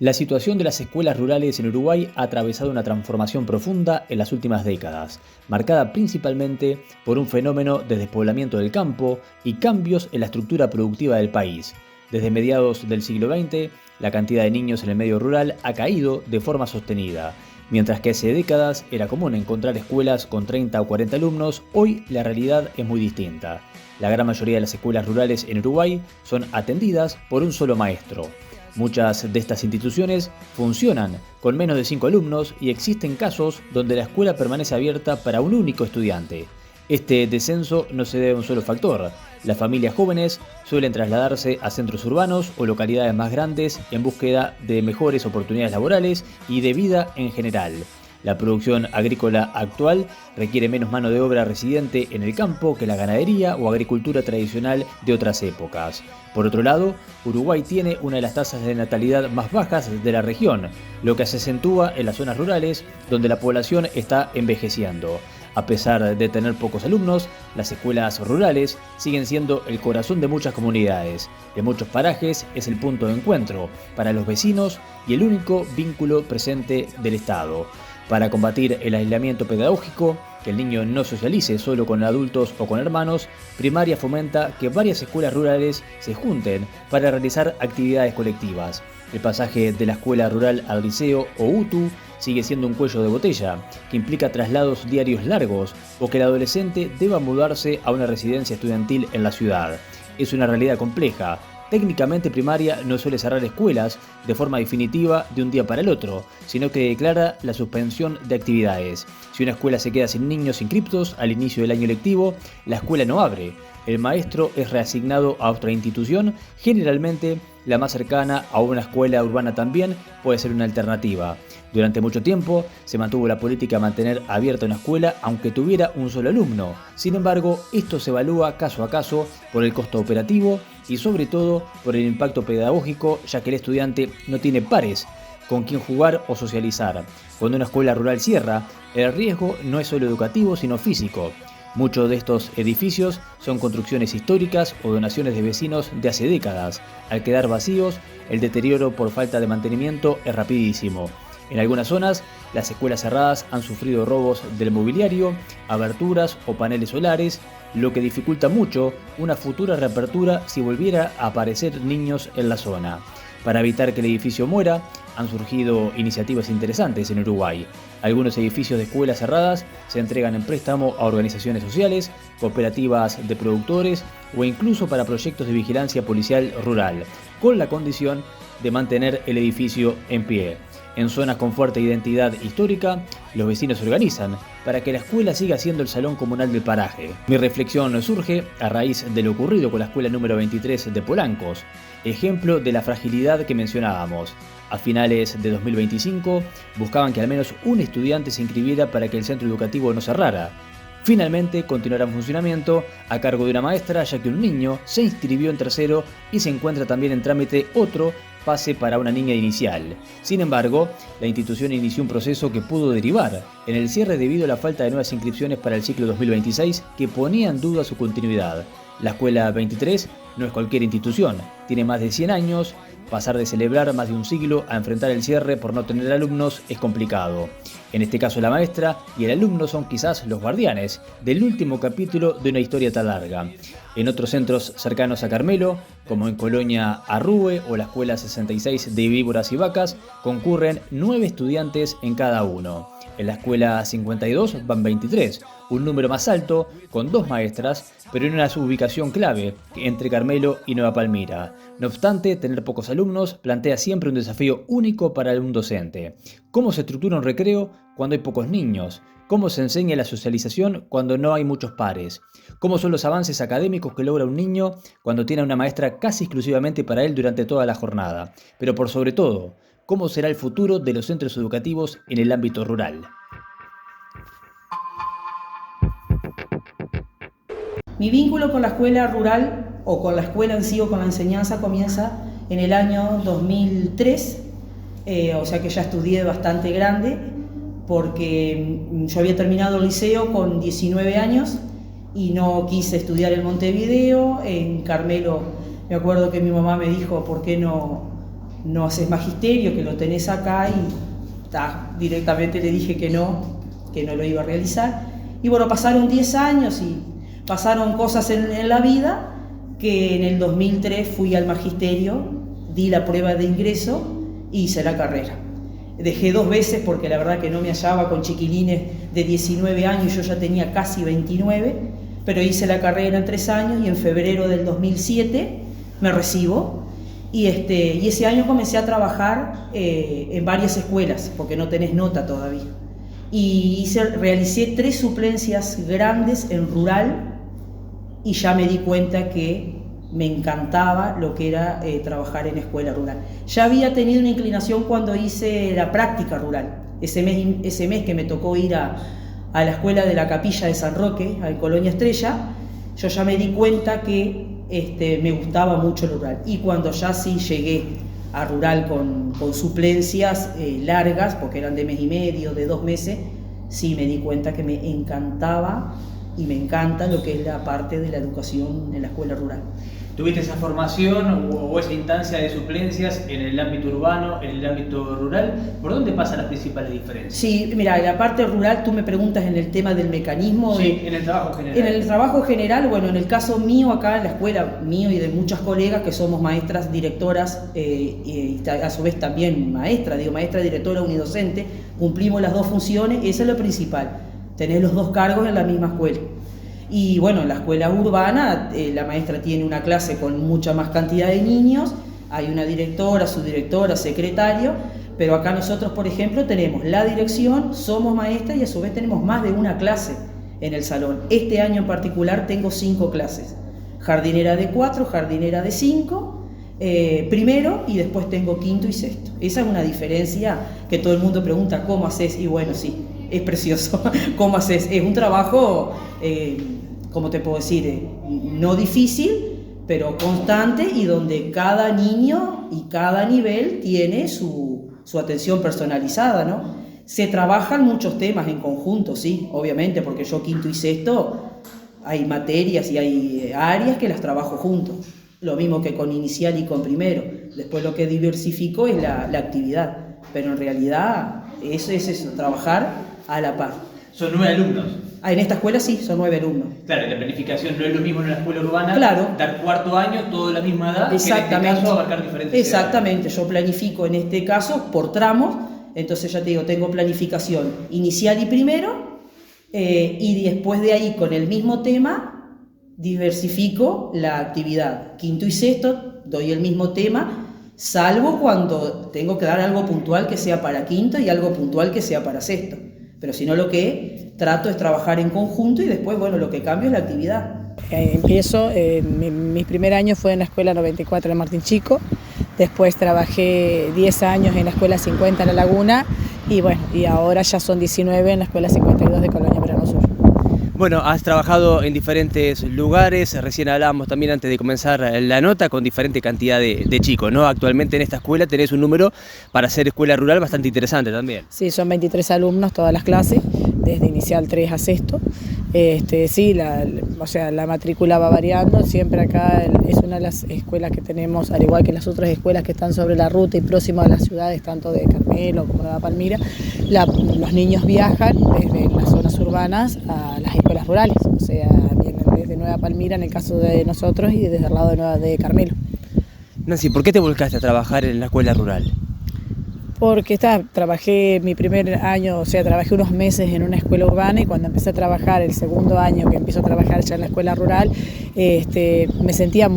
La situación de las escuelas rurales en Uruguay ha atravesado una transformación profunda en las últimas décadas, marcada principalmente por un fenómeno de despoblamiento del campo y cambios en la estructura productiva del país. Desde mediados del siglo XX, la cantidad de niños en el medio rural ha caído de forma sostenida. Mientras que hace décadas era común encontrar escuelas con 30 o 40 alumnos, hoy la realidad es muy distinta. La gran mayoría de las escuelas rurales en Uruguay son atendidas por un solo maestro. Muchas de estas instituciones funcionan con menos de 5 alumnos y existen casos donde la escuela permanece abierta para un único estudiante. Este descenso no se debe a un solo factor. Las familias jóvenes suelen trasladarse a centros urbanos o localidades más grandes en búsqueda de mejores oportunidades laborales y de vida en general. La producción agrícola actual requiere menos mano de obra residente en el campo que la ganadería o agricultura tradicional de otras épocas. Por otro lado, Uruguay tiene una de las tasas de natalidad más bajas de la región, lo que se acentúa en las zonas rurales donde la población está envejeciendo. A pesar de tener pocos alumnos, las escuelas rurales siguen siendo el corazón de muchas comunidades. En muchos parajes es el punto de encuentro para los vecinos y el único vínculo presente del Estado. Para combatir el aislamiento pedagógico, que el niño no socialice solo con adultos o con hermanos, Primaria fomenta que varias escuelas rurales se junten para realizar actividades colectivas. El pasaje de la escuela rural al liceo o UTU sigue siendo un cuello de botella, que implica traslados diarios largos o que el adolescente deba mudarse a una residencia estudiantil en la ciudad. Es una realidad compleja. Técnicamente Primaria no suele cerrar escuelas de forma definitiva de un día para el otro, sino que declara la suspensión de actividades. Si una escuela se queda sin niños inscriptos al inicio del año lectivo, la escuela no abre. El maestro es reasignado a otra institución, generalmente la más cercana a una escuela urbana también puede ser una alternativa. Durante mucho tiempo se mantuvo la política de mantener abierta una escuela aunque tuviera un solo alumno. Sin embargo, esto se evalúa caso a caso por el costo operativo y sobre todo por el impacto pedagógico, ya que el estudiante no tiene pares con quien jugar o socializar. Cuando una escuela rural cierra, el riesgo no es solo educativo sino físico. Muchos de estos edificios son construcciones históricas o donaciones de vecinos de hace décadas. Al quedar vacíos, el deterioro por falta de mantenimiento es rapidísimo. En algunas zonas, las escuelas cerradas han sufrido robos del mobiliario, aberturas o paneles solares, lo que dificulta mucho una futura reapertura si volviera a aparecer niños en la zona. Para evitar que el edificio muera, han surgido iniciativas interesantes en Uruguay. Algunos edificios de escuelas cerradas se entregan en préstamo a organizaciones sociales, cooperativas de productores o incluso para proyectos de vigilancia policial rural, con la condición de mantener el edificio en pie. En zonas con fuerte identidad histórica, los vecinos se organizan para que la escuela siga siendo el salón comunal del paraje. Mi reflexión surge a raíz de lo ocurrido con la escuela número 23 de Polancos, ejemplo de la fragilidad que mencionábamos. A finales de 2025 buscaban que al menos un estudiante se inscribiera para que el centro educativo no cerrara. Finalmente continuará en funcionamiento a cargo de una maestra, ya que un niño se inscribió en tercero y se encuentra también en trámite otro pase para una niña inicial. Sin embargo, la institución inició un proceso que pudo derivar en el cierre debido a la falta de nuevas inscripciones para el ciclo 2026 que ponía en duda su continuidad. La Escuela 23 no es cualquier institución, tiene más de 100 años. Pasar de celebrar más de un siglo a enfrentar el cierre por no tener alumnos es complicado. En este caso la maestra y el alumno son quizás los guardianes del último capítulo de una historia tan larga. En otros centros cercanos a Carmelo, como en Colonia Arrue o la Escuela 66 de Víboras y Vacas, concurren 9 estudiantes en cada uno. En la Escuela 52 van 23, un número más alto, con 2 maestras, pero en una ubicación clave entre Carmelo y Nueva Palmira. No obstante, tener pocos alumnos plantea siempre un desafío único para un docente. ¿Cómo se estructura un recreo cuando hay pocos niños? ¿Cómo se enseña la socialización cuando no hay muchos pares? ¿Cómo son los avances académicos que logra un niño cuando tiene a una maestra casi exclusivamente para él durante toda la jornada? Pero por sobre todo, ¿cómo será el futuro de los centros educativos en el ámbito rural? Mi vínculo con la escuela rural, o con la escuela en sí, o con la enseñanza, comienza en el año 2003, o sea que ya estudié bastante grande, porque yo había terminado el liceo con 19 años y no quise estudiar en Montevideo. En Carmelo me acuerdo que mi mamá me dijo, ¿por qué no no haces magisterio, que lo tenés acá, y directamente le dije que no lo iba a realizar. Y bueno, pasaron 10 años y pasaron cosas en la vida, que en el 2003 fui al magisterio, di la prueba de ingreso y hice la carrera. Dejé 2 veces porque la verdad que no me hallaba con chiquilines de 19 años, yo ya tenía casi 29, pero hice la carrera en 3 años y en febrero del 2007 me recibo. Y ese año comencé a trabajar en varias escuelas, porque no tenés nota todavía. Y realicé 3 suplencias grandes en rural, y ya me di cuenta que me encantaba lo que era trabajar en escuela rural. Ya había tenido una inclinación cuando hice la práctica rural. Ese mes que me tocó ir a la escuela de la Capilla de San Roque, en Colonia Estrella, yo ya me di cuenta que me gustaba mucho el rural. Y cuando ya sí llegué a rural con suplencias largas, porque eran de mes y medio, de 2 meses, sí me di cuenta que me encantaba y me encanta lo que es la parte de la educación en la escuela rural. ¿Tuviste esa formación o esa instancia de suplencias en el ámbito urbano, en el ámbito rural? ¿Por dónde pasan las principales diferencias? Sí, mira, en la parte rural tú me preguntas en el tema del mecanismo. Sí, en el trabajo general. En el trabajo general, bueno, en el caso mío acá en la escuela, mío y de muchas colegas que somos maestras, directoras y a su vez también maestra, directora, unidocente, cumplimos las 2 funciones, eso es lo principal, tener los 2 cargos en la misma escuela. Y bueno, en la escuela urbana la maestra tiene una clase con mucha más cantidad de niños, hay una directora, subdirectora, secretario, pero acá nosotros, por ejemplo, tenemos la dirección, somos maestras y a su vez tenemos más de una clase en el salón. Este año en particular tengo 5 clases, jardinera de 4, jardinera de 5, primero, y después tengo quinto y sexto. Esa es una diferencia que todo el mundo pregunta, ¿cómo haces? Y bueno, sí, es precioso. ¿Cómo haces? Es un trabajo, ¿cómo te puedo decir? No difícil, pero constante, y donde cada niño y cada nivel tiene su atención personalizada, ¿no? Se trabajan muchos temas en conjunto, sí, obviamente, porque yo quinto y sexto hay materias y hay áreas que las trabajo juntos. Lo mismo que con inicial y con primero. Después lo que diversifico es la actividad, pero en realidad eso es eso, trabajar a la par. ¿Son 9 alumnos? En esta escuela sí, son 9 alumnos. Claro, la planificación no es lo mismo en la escuela urbana, claro, dar 4º año, todo de la misma edad, exactamente, que en este caso abarcar diferentes exactamente, edades. yo planifico en este caso por tramos, entonces ya te digo, tengo planificación inicial y primero, y después de ahí con el mismo tema diversifico la actividad. Quinto y sexto doy el mismo tema, salvo cuando tengo que dar algo puntual que sea para quinto y algo puntual que sea para sexto. Pero si no, lo que trato es trabajar en conjunto y después, bueno, lo que cambio es la actividad. Empiezo, mi primer año fue en la escuela 94 de Martín Chico, después trabajé 10 años en la escuela 50 de La Laguna y bueno, y ahora ya son 19 en la escuela 52 de Colonia Verano Sur. Bueno, has trabajado en diferentes lugares, recién hablábamos también antes de comenzar la nota con diferente cantidad de chicos, ¿no? Actualmente en esta escuela tenés un número para hacer escuela rural bastante interesante también. Sí, son 23 alumnos todas las clases, desde inicial 3 a sexto. Sí, la matrícula va variando, siempre acá es una de las escuelas que tenemos, al igual que las otras escuelas que están sobre la ruta y próximas a las ciudades, tanto de Carmelo como Nueva Palmira, los niños viajan desde las zonas urbanas a las escuelas rurales, o sea, vienen desde Nueva Palmira en el caso de nosotros y desde el lado de Carmelo. Nancy, ¿por qué te volcaste a trabajar en la escuela rural? Porque trabajé mi primer año, o sea, trabajé unos meses en una escuela urbana y cuando empecé a trabajar, el segundo año que empiezo a trabajar ya en la escuela rural, me sentía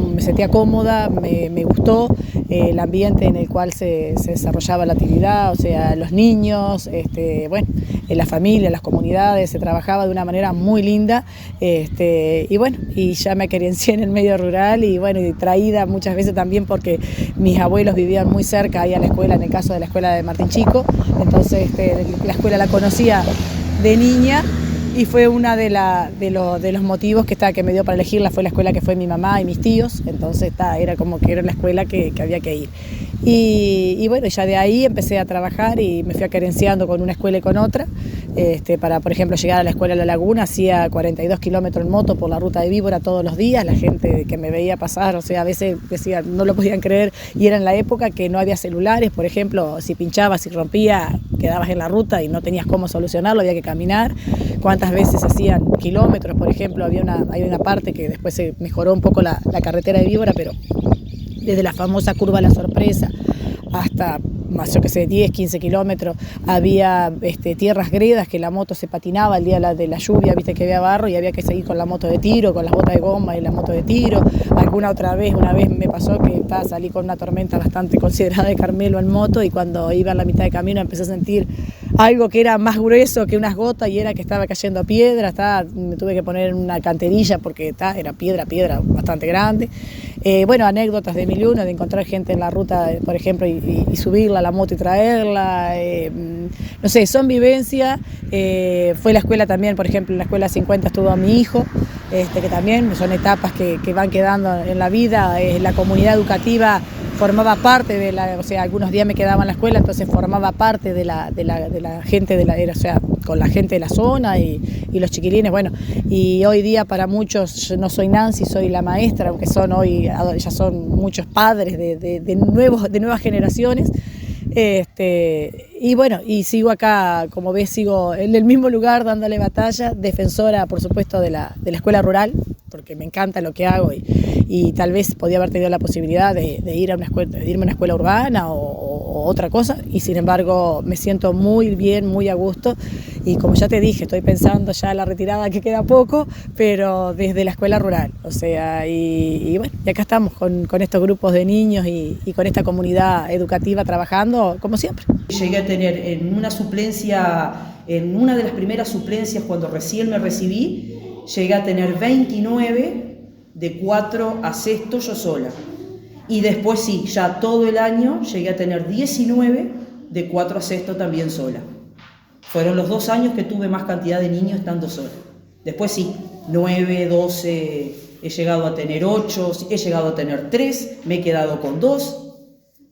cómoda, me gustó el ambiente en el cual se desarrollaba la actividad, o sea, los niños, bueno, en la familia, las comunidades, se trabajaba de una manera muy linda, y bueno, y ya me querencié en el medio rural y bueno, y traída muchas veces también porque mis abuelos vivían muy cerca ahí a la escuela, en el caso de la escuela de Martín Chico, entonces la escuela la conocía de niña y fue una de los motivos que me dio para elegirla, fue la escuela que fue mi mamá y mis tíos, entonces era como que era la escuela que había que ir. Y bueno, ya de ahí empecé a trabajar y me fui acerenciando con una escuela y con otra. Para, por ejemplo, llegar a la escuela de La Laguna, hacía 42 kilómetros en moto por la ruta de Víbora todos los días. La gente que me veía pasar, o sea, a veces decía, no lo podían creer, y era en la época que no había celulares, por ejemplo, si pinchabas, si rompía, quedabas en la ruta y no tenías cómo solucionarlo, había que caminar. Cuántas veces hacían kilómetros, por ejemplo, hay una parte que después se mejoró un poco la carretera de Víbora, pero desde la famosa curva La Sorpresa hasta más, yo que sé, 10, 15 kilómetros, había tierras gredas que la moto se patinaba el día de la lluvia, viste que había barro y había que seguir con la moto de tiro, con las botas de goma y la moto de tiro. Una vez me pasó que salí con una tormenta bastante considerada de Carmelo en moto, y cuando iba en la mitad de camino empecé a sentir algo que era más grueso que unas gotas, y era que estaba cayendo piedra. Me tuve que poner una canterilla porque era piedra bastante grande. Bueno, anécdotas de 1001, de encontrar gente en la ruta, por ejemplo, y subirla a la moto y traerla. No sé, son vivencias. Fue la escuela también, por ejemplo, en la escuela 50 estuvo a mi hijo, que también son etapas que van quedando en la vida. La comunidad educativa formaba parte o sea, algunos días me quedaba en la escuela, entonces formaba parte de la gente o sea, con la gente de la zona y los chiquilines. Bueno, y hoy día para muchos, yo no soy Nancy, soy la maestra, aunque ya son muchos padres de nuevas generaciones. Y bueno, y sigo acá, como ves, sigo en el mismo lugar dándole batalla, defensora, por supuesto, de la escuela rural, porque me encanta lo que hago, y tal vez podía haber tenido la posibilidad de irme a una escuela urbana o otra cosa, y sin embargo me siento muy bien, muy a gusto, y como ya te dije, estoy pensando ya en la retirada, que queda poco, pero desde la escuela rural, o sea, y bueno, y acá estamos con estos grupos de niños y con esta comunidad educativa trabajando como siempre. Llegué a tener en una de las primeras suplencias cuando recién me recibí, llegué a tener 29 de 4 a sexto yo sola. Y después sí, ya todo el año llegué a tener 19 de 4 a sexto también sola. Fueron los 2 años que tuve más cantidad de niños estando sola. Después sí, 9, 12, he llegado a tener 8, he llegado a tener 3, me he quedado con 2.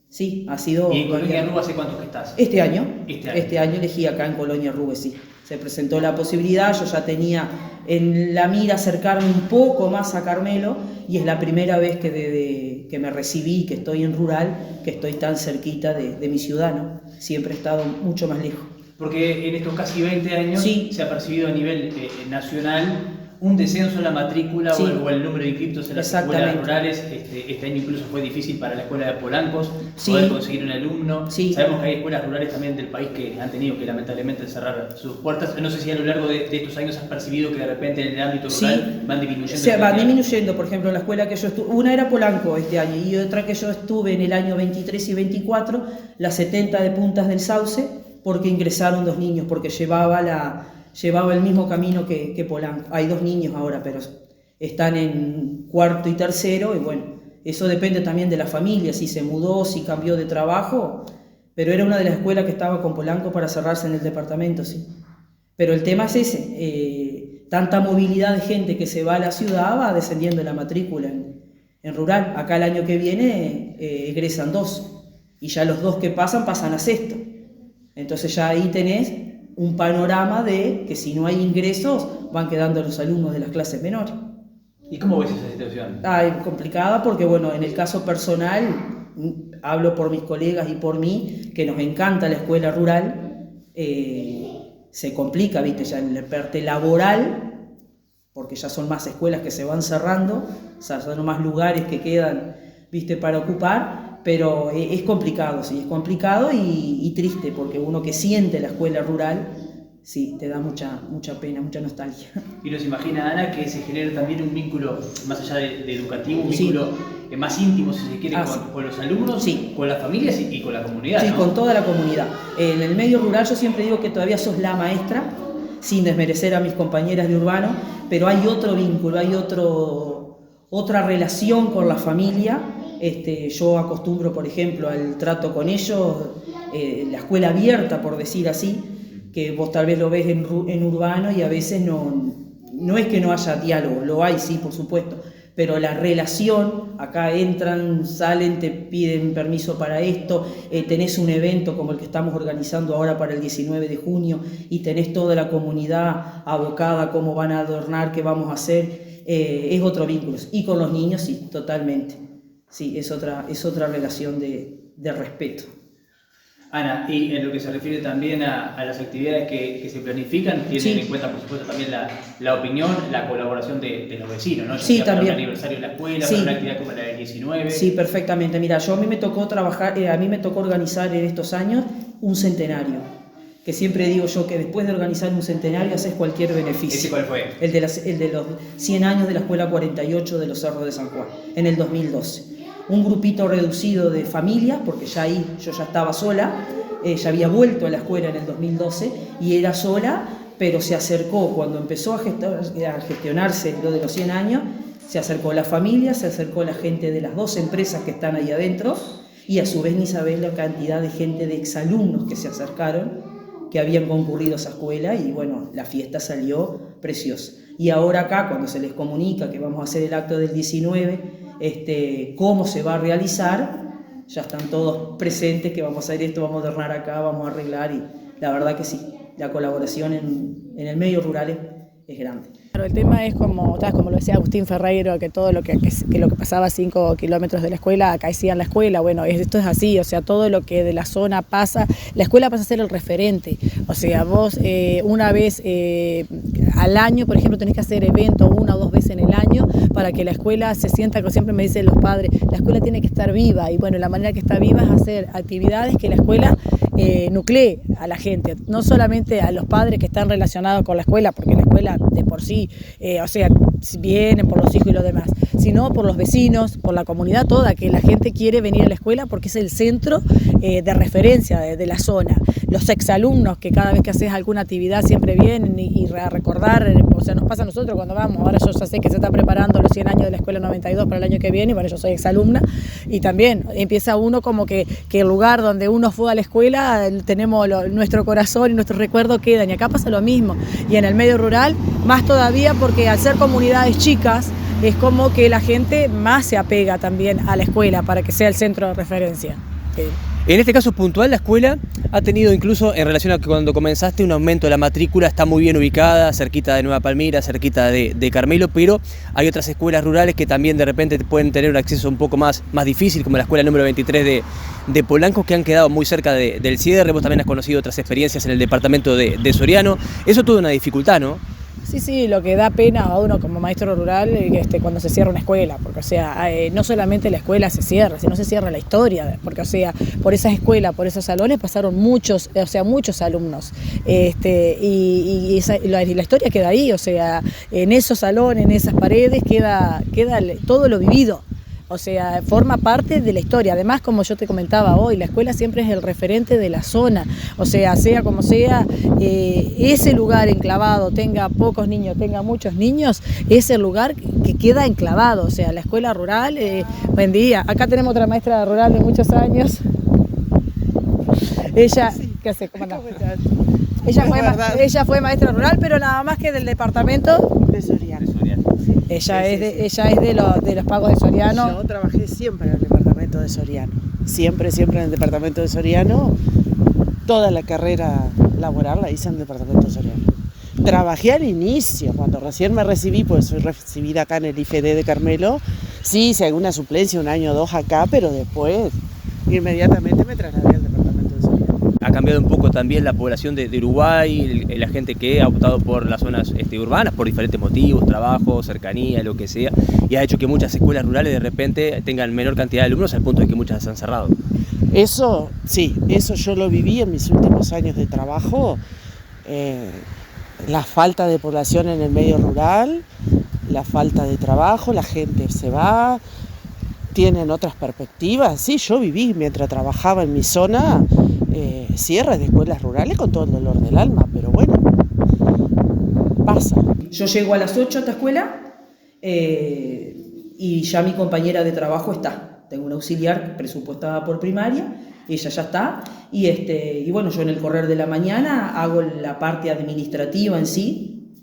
Sí, ha sido... ¿Y en Colonia Rube hace cuánto que estás? Este año elegí acá en Colonia Rube, sí. Se presentó la posibilidad, yo ya tenía en la mira acercarme un poco más a Carmelo, y es la primera vez que desde que me recibí, que estoy en rural, que estoy tan cerquita de mi ciudad, ¿no? Siempre he estado mucho más lejos. Porque en estos casi 20 años sí, se ha percibido a nivel nacional un descenso en la matrícula, sí, o el número de inscriptos en las escuelas rurales. Este año incluso fue difícil para la escuela de Polancos poder conseguir un alumno. Sí. Sabemos que hay escuelas rurales también del país que han tenido que lamentablemente cerrar sus puertas. No sé si a lo largo de estos años has percibido que de repente en el ámbito rural van disminuyendo. O sea, van disminuyendo. Por ejemplo, la escuela que yo estuve, una era Polanco este año, y otra que yo estuve en el año 23 y 24, la 70 de Puntas del Sauce, porque ingresaron 2 niños, porque llevaba el mismo camino que Polanco. Hay 2 niños ahora, pero están en cuarto y tercero, y bueno, eso depende también de la familia, si se mudó, si cambió de trabajo, pero era una de las escuelas que estaba con Polanco para cerrarse en el departamento, sí. Pero el tema es ese, tanta movilidad de gente que se va a la ciudad, va descendiendo la matrícula en rural. Acá el año que viene egresan 2, y ya los 2 que pasan a sexto. Entonces ya ahí tenés un panorama de que si no hay ingresos van quedando los alumnos de las clases menores. ¿Y cómo ves esa situación? Es complicada porque, bueno, en el caso personal, hablo por mis colegas y por mí, que nos encanta la escuela rural, se complica, ¿viste? Ya en la parte laboral, porque ya son más escuelas que se van cerrando, o sea, son más lugares que quedan, ¿viste?, para ocupar. Pero es complicado, sí, es complicado y triste, porque uno que siente la escuela rural, sí, te da mucha pena, mucha nostalgia. Y nos imagina, Ana, que se genera también un vínculo, más allá de educativo, un vínculo más íntimo, si se quiere, con los alumnos, con las familias y con la comunidad. Sí, ¿no? con toda la comunidad. En el medio rural yo siempre digo que todavía sos la maestra, sin desmerecer a mis compañeras de urbano, pero hay otro vínculo, hay otra relación con la familia. Yo acostumbro, por ejemplo, al trato con ellos, la escuela abierta, por decir así, que vos tal vez lo ves en urbano y a veces no es que no haya diálogo, lo hay, sí, por supuesto, pero la relación, acá entran, salen, te piden permiso para esto, tenés un evento como el que estamos organizando ahora para el 19 de junio y tenés toda la comunidad abocada, cómo van a adornar, qué vamos a hacer, es otro vínculo. Y con los niños, sí, totalmente. Sí, es otra relación de respeto. Ana, y en lo que se refiere también a las actividades que se planifican, tienen en cuenta, por supuesto, también la opinión, la colaboración de los vecinos, ¿no? Sí, también. Para un aniversario de la escuela, para una actividad como la del 19. Sí, perfectamente. Mira, a mí me tocó organizar en estos años un centenario, que siempre digo yo que después de organizar un centenario haces cualquier beneficio. ¿Ese cuál fue? El de los 100 años de la Escuela 48 de los Cerros de San Juan, en el 2012. Un grupito reducido de familias, porque ya ahí yo ya estaba sola, ya había vuelto a la escuela en el 2012 y era sola, pero se acercó, cuando empezó a gestionarse lo de los 100 años, se acercó la familia, se acercó la gente de las 2 empresas que están ahí adentro y a su vez ni sabés la cantidad de gente de exalumnos que se acercaron, que habían concurrido a esa escuela y bueno, la fiesta salió preciosa. Y ahora acá, cuando se les comunica que vamos a hacer el acto del 19, cómo se va a realizar, ya están todos presentes, que vamos a hacer esto, vamos a adornar acá, vamos a arreglar y la verdad que sí, la colaboración en el medio rural es grande. Claro, el tema es como lo decía Agustín Ferreiro, que todo lo que pasaba a 5 kilómetros de la escuela acaecía en la escuela. Bueno, esto es así, o sea, todo lo que de la zona pasa, la escuela pasa a ser el referente. O sea, vos una vez al año, por ejemplo, tenés que hacer eventos 1 o 2 veces en el año para que la escuela se sienta, como siempre me dicen los padres, la escuela tiene que estar viva. Y bueno, la manera que está viva es hacer actividades que la escuela nuclee a la gente, no solamente a los padres que están relacionados con la escuela, porque la escuela de por sí, o sea, vienen por los hijos y lo demás, sino por los vecinos, por la comunidad toda, que la gente quiere venir a la escuela porque es el centro de referencia de la zona. Los exalumnos que cada vez que haces alguna actividad siempre vienen y a recordar, o sea, nos pasa a nosotros cuando vamos, ahora yo ya sé que se está preparando los 100 años de la Escuela 92 para el año que viene, y bueno, yo soy exalumna, y también empieza uno como que el lugar donde uno fue a la escuela, tenemos nuestro corazón y nuestro recuerdo quedan, y acá pasa lo mismo, y en el medio rural más todavía, porque al ser comunidades chicas, es como que la gente más se apega también a la escuela para que sea el centro de referencia. En este caso puntual, la escuela ha tenido incluso, en relación a que cuando comenzaste, un aumento de la matrícula, está muy bien ubicada, cerquita de Nueva Palmira, cerquita de Carmelo, pero hay otras escuelas rurales que también de repente pueden tener un acceso un poco más difícil, como la escuela número 23 de Polanco, que han quedado muy cerca del cierre. Vos también has conocido otras experiencias en el departamento de Soriano. Eso tuvo una dificultad, ¿no? Sí, lo que da pena a uno como maestro rural cuando se cierra una escuela, porque o sea, no solamente la escuela se cierra, sino se cierra la historia, porque o sea, por esas escuelas, por esos salones pasaron muchos alumnos, y la historia queda ahí, o sea, en esos salones, en esas paredes queda todo lo vivido. O sea, forma parte de la historia. Además, como yo te comentaba hoy, la escuela siempre es el referente de la zona. O sea como sea, ese lugar enclavado, tenga pocos niños, tenga muchos niños, es el lugar que queda enclavado. O sea, la escuela rural, buen día. Acá tenemos otra maestra rural de muchos años. Ella, ¿qué hace? ¿Cómo anda? Ella fue maestra rural, pero nada más que del departamento de Soriano. Ella es de los pagos de Soriano. Yo trabajé siempre en el departamento de Soriano. Siempre en el departamento de Soriano. Toda la carrera laboral la hice en el departamento de Soriano. Trabajé al inicio, cuando recién me recibí, pues soy recibida acá en el IFD de Carmelo. Sí, hice alguna suplencia 1 año o 2 acá, pero después inmediatamente me trasladé al departamento de Soriano. Ha cambiado un poco también la población de Uruguay, la gente que ha optado por las zonas urbanas por diferentes motivos, trabajo, cercanía, lo que sea, y ha hecho que muchas escuelas rurales de repente tengan menor cantidad de alumnos al punto de que muchas se han cerrado. Eso, sí, eso yo lo viví en mis últimos años de trabajo, la falta de población en el medio rural, la falta de trabajo, la gente se va, tienen otras perspectivas. Sí, yo viví mientras trabajaba en mi zona cierres de escuelas rurales con todo el dolor del alma, pero bueno, pasa. Yo llego a las 8 a esta escuela y ya mi compañera de trabajo está. Tengo una auxiliar presupuestada por primaria, ella ya está, y bueno, yo en el correr de la mañana hago la parte administrativa en sí,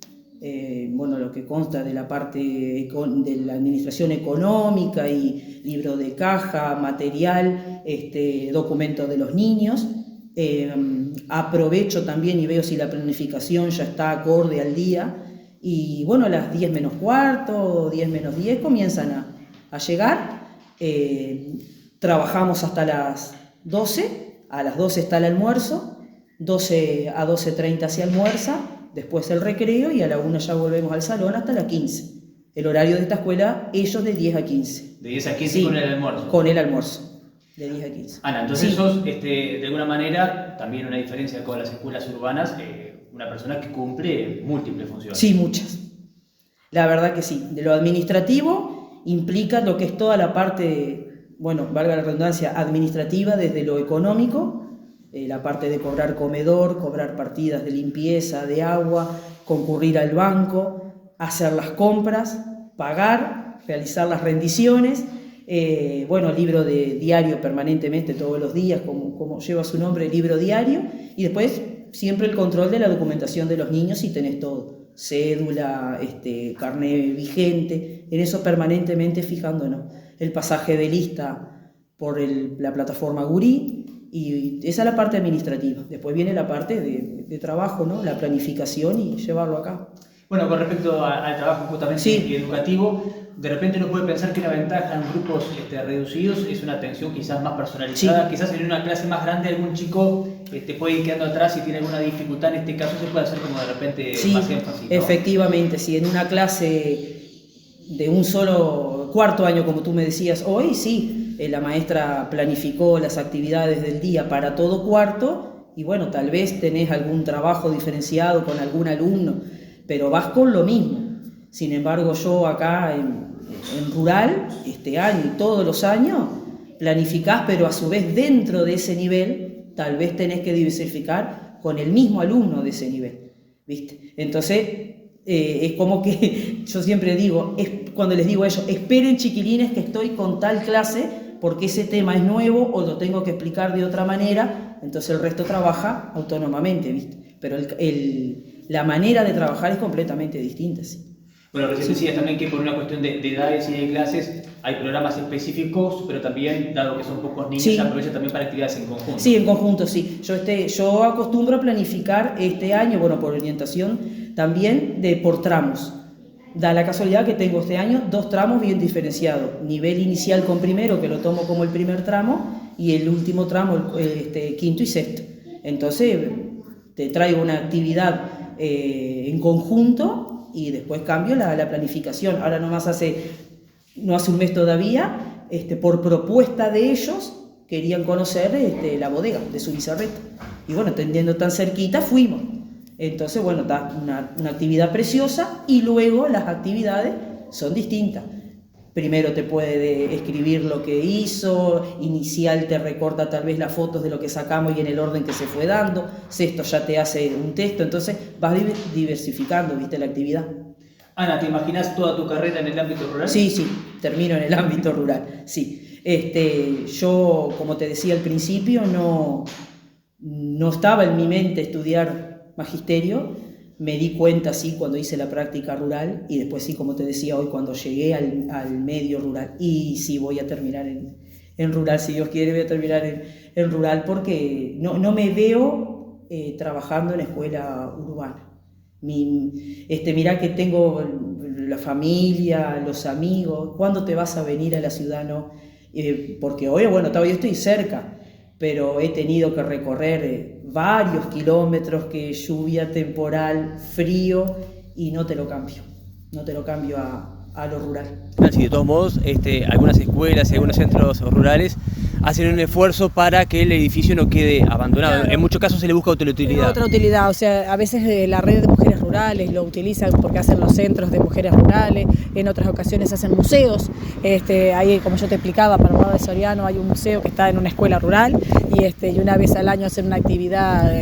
bueno, lo que consta de la parte de la administración económica y libro de caja, material, documento de los niños. Aprovecho también y veo si la planificación ya está acorde al día. Y bueno, a las 10 menos cuarto, 10 menos 10 comienzan a llegar. Trabajamos hasta las 12, a las 12 está el almuerzo, 12 a 12:30 se almuerza, después el recreo y a la 1 ya volvemos al salón hasta las 15. El horario de esta escuela, ellos de 10 a 15. De 10 a 15 sí, con el almuerzo. Con el almuerzo, de 10 a 15. Ana, entonces sí. sos, de alguna manera, también una diferencia con las escuelas urbanas, una persona que cumple múltiples funciones. Sí, muchas. La verdad que sí. De lo administrativo implica lo que es toda la parte, bueno, valga la redundancia, administrativa desde lo económico, la parte de cobrar comedor, cobrar partidas de limpieza, de agua, concurrir al banco, hacer las compras, pagar, realizar las rendiciones, bueno, libro de diario permanentemente todos los días, como lleva su nombre, libro diario, y después siempre el control de la documentación de los niños si tenés todo, cédula, carnet vigente, en eso permanentemente fijándonos. El pasaje de lista por la plataforma Gurí, y esa es la parte administrativa. Después viene la parte de trabajo, ¿no? La planificación y llevarlo a cabo. Bueno, con respecto al trabajo justamente sí. educativo, de repente uno puede pensar que la ventaja en grupos reducidos es una atención quizás más personalizada. Sí. Quizás en una clase más grande algún chico puede ir quedando atrás y tiene alguna dificultad. En este caso se puede hacer como de repente sí, más énfasis, ¿no? Efectivamente, si en una clase de un solo cuarto año, como tú me decías hoy, sí, la maestra planificó las actividades del día para todo cuarto y bueno, tal vez tenés algún trabajo diferenciado con algún alumno, pero vas con lo mismo. Sin embargo, yo acá en rural, este año y todos los años, planificás, pero a su vez dentro de ese nivel, tal vez tenés que diversificar con el mismo alumno de ese nivel, ¿viste? Entonces, es como que yo siempre digo, cuando les digo a ellos, esperen chiquilines que estoy con tal clase, porque ese tema es nuevo o lo tengo que explicar de otra manera, entonces el resto trabaja autónomamente, ¿viste? Pero la manera de trabajar es completamente distinta, sí. Bueno, recién decías también que por una cuestión de edades y de clases hay programas específicos, pero también, dado que son pocos niños, sí. se aprovecha también para actividades en conjunto. Sí, en conjunto, sí. Yo acostumbro a planificar este año, bueno, por orientación también, por tramos. Da la casualidad que tengo este año 2 tramos bien diferenciados. Nivel inicial con primero, que lo tomo como el primer tramo, y el último tramo, quinto y sexto. Entonces, te traigo una actividad en conjunto y después cambio la planificación. Ahora no hace un mes todavía, por propuesta de ellos, querían conocer la bodega de Zubizarreta. Y bueno, teniendo tan cerquita, fuimos. Entonces, bueno, está una actividad preciosa y luego las actividades son distintas. Primero te puede escribir lo que hizo, inicial te recorta tal vez las fotos de lo que sacamos y en el orden que se fue dando, sexto ya te hace un texto, entonces vas diversificando, ¿viste? La actividad. Ana, ¿te imaginas toda tu carrera en el ámbito rural? Sí, termino en el ámbito rural, sí. Yo, como te decía al principio, no estaba en mi mente estudiar magisterio, me di cuenta sí cuando hice la práctica rural y después sí, como te decía hoy, cuando llegué al medio rural. Y sí, voy a terminar en rural, si Dios quiere voy a terminar en rural porque no me veo trabajando en escuela urbana. Mirá que tengo la familia, los amigos, ¿cuándo te vas a venir a la ciudad? No, porque hoy, bueno, todavía estoy cerca, pero he tenido que recorrer varios kilómetros, que lluvia, temporal, frío, y no te lo cambio a lo rural. Sí, de todos modos, algunas escuelas y algunos centros rurales hacen un esfuerzo para que el edificio no quede abandonado. Claro. En muchos casos se le busca otra utilidad. Otra utilidad, o sea, a veces la red de mujeres rurales lo utilizan porque hacen los centros de mujeres rurales, en otras ocasiones hacen museos. Ahí, como yo te explicaba, para Guarda de Soriano hay un museo que está en una escuela rural y una vez al año hacen una actividad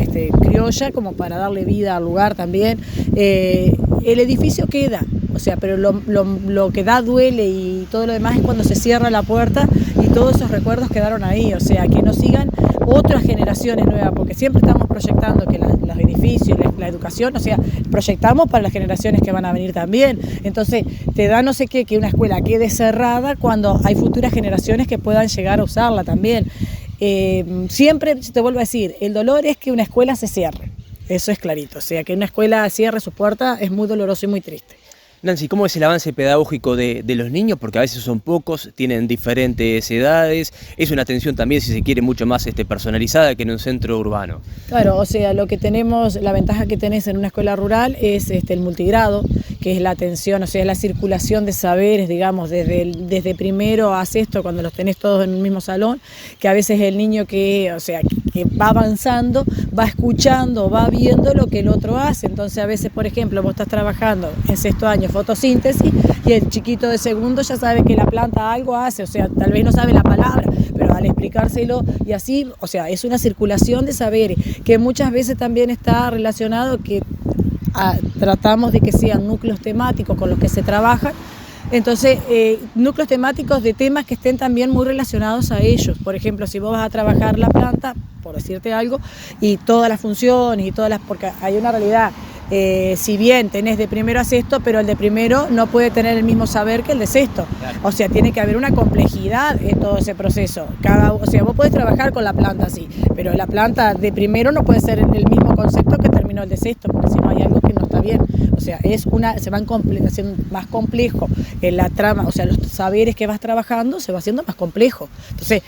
criolla como para darle vida al lugar también. El edificio queda, o sea, pero lo que da duele y todo lo demás es cuando se cierra la puerta y todos esos recuerdos quedaron ahí, o sea, que no sigan otras generaciones nuevas, porque siempre estamos proyectando que los edificios, la educación, o sea, proyectamos para las generaciones que van a venir también. Entonces, te da no sé qué que una escuela quede cerrada cuando hay futuras generaciones que puedan llegar a usarla también. Siempre, te vuelvo a decir, el dolor es que una escuela se cierre, eso es clarito, o sea, que una escuela cierre su puerta es muy doloroso y muy triste. Nancy, ¿cómo es el avance pedagógico de los niños? Porque a veces son pocos, tienen diferentes edades, es una atención también, si se quiere, mucho más personalizada que en un centro urbano. Claro, o sea, lo que tenemos, la ventaja que tenés en una escuela rural es el multigrado, que es la atención, o sea, es la circulación de saberes, digamos, desde primero a sexto, cuando los tenés todos en un mismo salón, que a veces el niño que va avanzando, va escuchando, va viendo lo que el otro hace. Entonces, a veces, por ejemplo, vos estás trabajando en sexto año fotosíntesis y el chiquito de segundo ya sabe que la planta algo hace, o sea, tal vez no sabe la palabra, pero al explicárselo y así, o sea, es una circulación de saberes que muchas veces también está relacionado que tratamos de que sean núcleos temáticos con los que se trabajan. Entonces, núcleos temáticos de temas que estén también muy relacionados a ellos. Por ejemplo, si vos vas a trabajar la planta, por decirte algo, y todas las funciones y todas las, porque hay una realidad, si bien tenés de primero a sexto, pero el de primero no puede tener el mismo saber que el de sexto. Claro. O sea, tiene que haber una complejidad en todo ese proceso. O sea, vos podés trabajar con la planta, sí, pero la planta de primero no puede ser el mismo concepto que terminó el de sexto, porque si no hay algo que no está bien. O sea, se van haciendo más complejo en la trama, o sea, los saberes que vas trabajando se va haciendo más complejo. Entonces,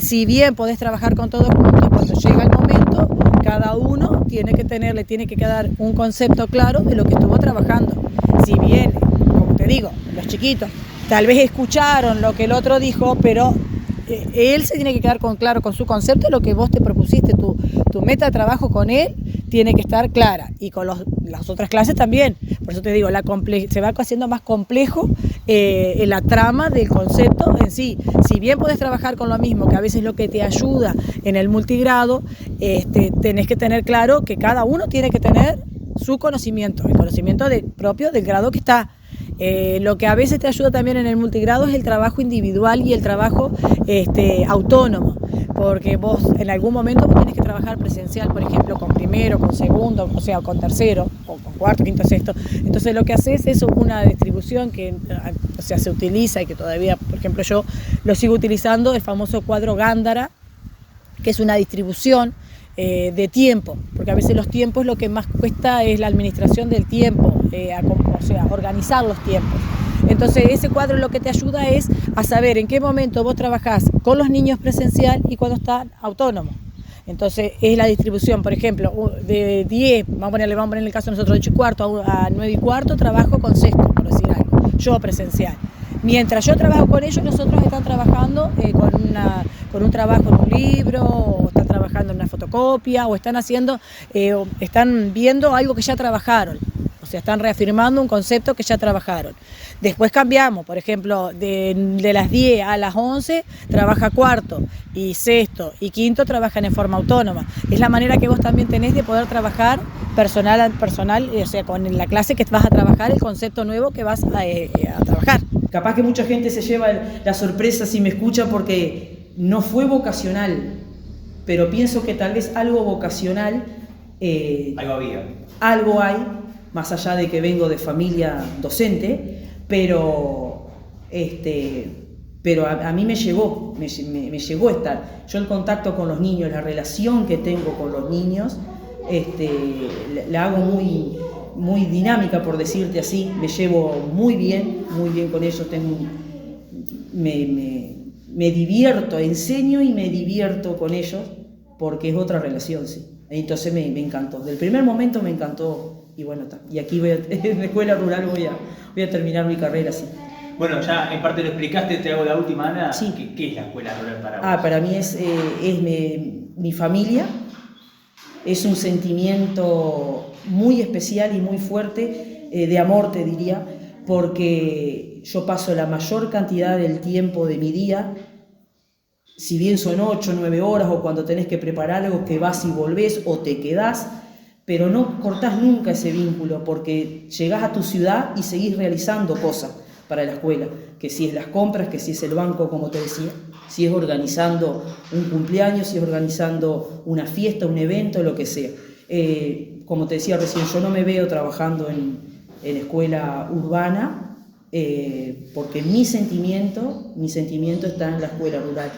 si bien podés trabajar con todos juntos, cuando llega el momento, cada uno le tiene que quedar un concepto claro de lo que estuvo trabajando. Si bien, como te digo, los chiquitos tal vez escucharon lo que el otro dijo, pero él se tiene que quedar claro con su concepto de lo que vos te propusiste, tu meta de trabajo con él tiene que estar clara, y con las otras clases también. Por eso te digo, se va haciendo más complejo la trama del concepto en sí. Si bien podés trabajar con lo mismo, que a veces es lo que te ayuda en el multigrado, tenés que tener claro que cada uno tiene que tener su conocimiento, el conocimiento propio del grado que está. Lo que a veces te ayuda también en el multigrado es el trabajo individual y el trabajo autónomo, porque vos en algún momento vos tenés que trabajar presencial, por ejemplo, con primero, con segundo, o sea, con tercero, o con cuarto, quinto, sexto. Entonces lo que haces es una distribución que se utiliza y que todavía, por ejemplo, yo lo sigo utilizando, el famoso cuadro Gándara, que es una distribución de tiempo, porque a veces los tiempos lo que más cuesta es la administración del tiempo, o sea, organizar los tiempos. Entonces ese cuadro lo que te ayuda es a saber en qué momento vos trabajás con los niños presencial y cuando están autónomos. Entonces es la distribución, por ejemplo, de 10, vamos a poner el caso de nosotros, de 8 y cuarto a 9 y cuarto trabajo con sexto, por decir algo, yo presencial. Mientras yo trabajo con ellos, los otros están trabajando con un trabajo en un libro, o están trabajando en una fotocopia, o están viendo algo que ya trabajaron. O sea, están reafirmando un concepto que ya trabajaron. Después cambiamos, por ejemplo, de las 10 a las 11 trabaja cuarto, y sexto y quinto trabajan en forma autónoma. Es la manera que vos también tenés de poder trabajar personal, o sea, con la clase que vas a trabajar, el concepto nuevo que vas a trabajar. Capaz que mucha gente se lleva la sorpresa si me escucha porque no fue vocacional, pero pienso que tal vez algo vocacional... algo había. Algo hay, más allá de que vengo de familia docente, pero a mí me llegó estar. Yo el contacto con los niños, la relación que tengo con los niños, la hago muy dinámica, por decirte así. Me llevo muy bien con ellos. Me divierto, enseño y me divierto con ellos porque es otra relación, sí. Entonces me encantó. Del primer momento me encantó. Y bueno, y aquí en la escuela rural voy a terminar mi carrera, sí. Bueno, ya en parte lo explicaste, te hago la última, Ana. Sí. ¿Qué es la escuela rural para vos? Para mí es mi familia, es un sentimiento muy especial y muy fuerte, de amor te diría, porque yo paso la mayor cantidad del tiempo de mi día, si bien son 8 o 9 horas, o cuando tenés que preparar algo que vas y volvés o te quedás, pero no cortás nunca ese vínculo, porque llegás a tu ciudad y seguís realizando cosas. para la escuela, que si es las compras, que si es el banco, como te decía, si es organizando un cumpleaños, si es organizando una fiesta, un evento, lo que sea. Como te decía recién, yo no me veo trabajando en escuela urbana, porque mi sentimiento está en la escuela rural.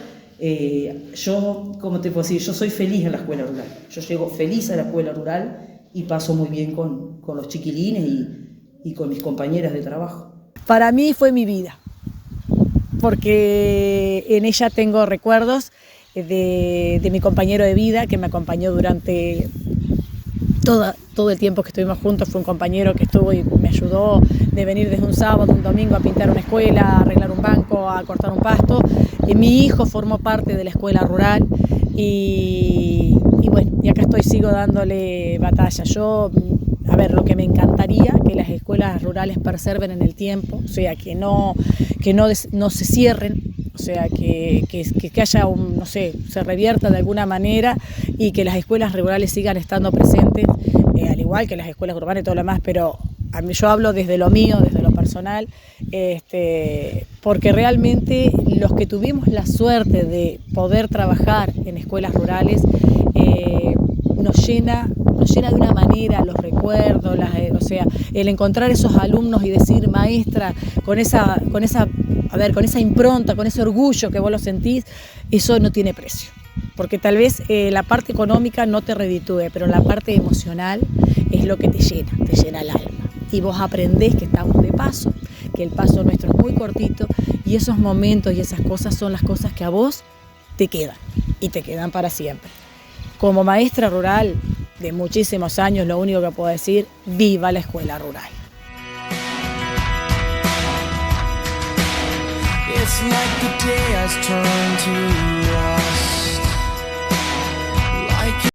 Yo, como te puedo decir, yo soy feliz en la escuela rural. Yo llego feliz a la escuela rural y paso muy bien con los chiquilines y con mis compañeras de trabajo. Para mí fue mi vida, porque en ella tengo recuerdos de mi compañero de vida que me acompañó durante todo el tiempo que estuvimos juntos. Fue un compañero que estuvo y me ayudó de venir desde un sábado, un domingo a pintar una escuela, a arreglar un banco, a cortar un pasto. Mi hijo formó parte de la escuela rural y bueno, y acá sigo dándole batalla. A ver, lo que me encantaría que las escuelas rurales preserven en el tiempo, o sea, que no se cierren, o sea, que haya no sé, se revierta de alguna manera y que las escuelas rurales sigan estando presentes, al igual que las escuelas urbanas y todo lo demás, pero yo hablo desde lo mío, desde lo personal, porque realmente los que tuvimos la suerte de poder trabajar en escuelas rurales, nos llena de una manera los recuerdos, o sea, el encontrar esos alumnos y decir, maestra, con esa impronta, con ese orgullo que vos lo sentís, eso no tiene precio. Porque tal vez la parte económica no te reditúe, pero la parte emocional es lo que te llena el alma. Y vos aprendés que estamos de paso, que el paso nuestro es muy cortito y esos momentos y esas cosas son las cosas que a vos te quedan y te quedan para siempre. Como maestra rural de muchísimos años, lo único que puedo decir, viva la escuela rural. It's like the day has turned to